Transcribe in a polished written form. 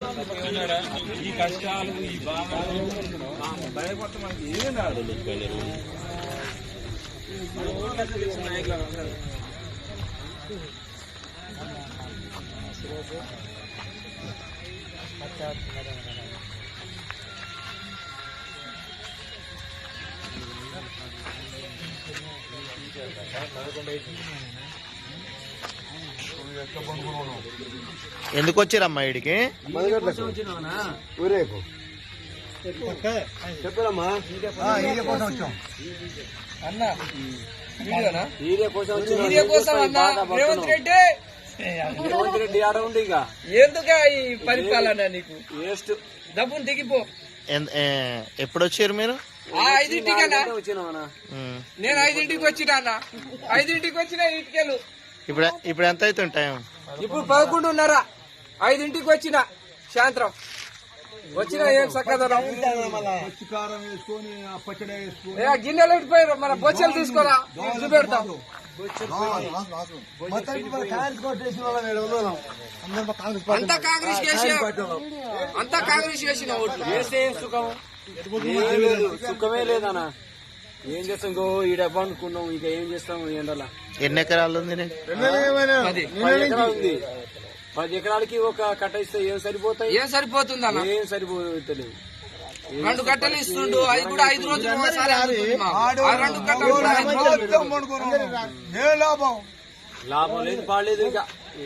ఈ కష్టాలు ఈ బాధలు భయపడతా మనకి ఏం రాదు. ఎందుకు వచ్చిరమ్మా వీడికి? ఊరేపు చెప్పారమ్మా అన్నా రేవంత్ రెడ్డి ఆడ ఉండి ఇక ఎందుకు ఈ పరిపాలన నీకు వేస్ట్ డబ్బును దిగిపో. ఎప్పుడు వచ్చారు మీరు? 5ంటికన్నా వచ్చినామన్నా. నేను 5ంటికి వచ్చినా అన్న. 5ంటికి వచ్చిన ఇటుకెళ్ళు. ఇప్పుడు ఎంత అవుతుంది టైం? ఇప్పుడు 11:30. 5ంటికి వచ్చిన సాయంత్రం వచ్చిన ఏం చక్కదనం గిన్నెలు పెట్టిపోయారు. మన బొచ్చలు తీసుకోరా చూపెడతాం. అంతా కాంగ్రెస్ చేసిన ఓట్లు వేస్తే ఏం సుఖం? ఏం లేదు, సుఖమే లేదన్నా. ఏం చేస్తాం? ఇంకో ఈ డబ్బా అనుకున్నాం, ఇక ఏం చేస్తాం ఎండలా. ఎన్ని ఎకరాలు ఉంది? 10 ఎకరాలు ఉంది. 10 ఎకరాలకి ఒక కట్ట ఇస్తే ఏం సరిపోతాయి? ఏం సరిపోతుంది అన్న? ఏం సరిపోతలేదు. 2 కట్టలు ఇస్తుండు. అది కూడా 5 రోజులు ఒకసారి అందుకుంటున్నాం. ఆ 2 కట్టలు కూడా 5 రోజులు. లాభం లేదు, పాడలేదు ఇక.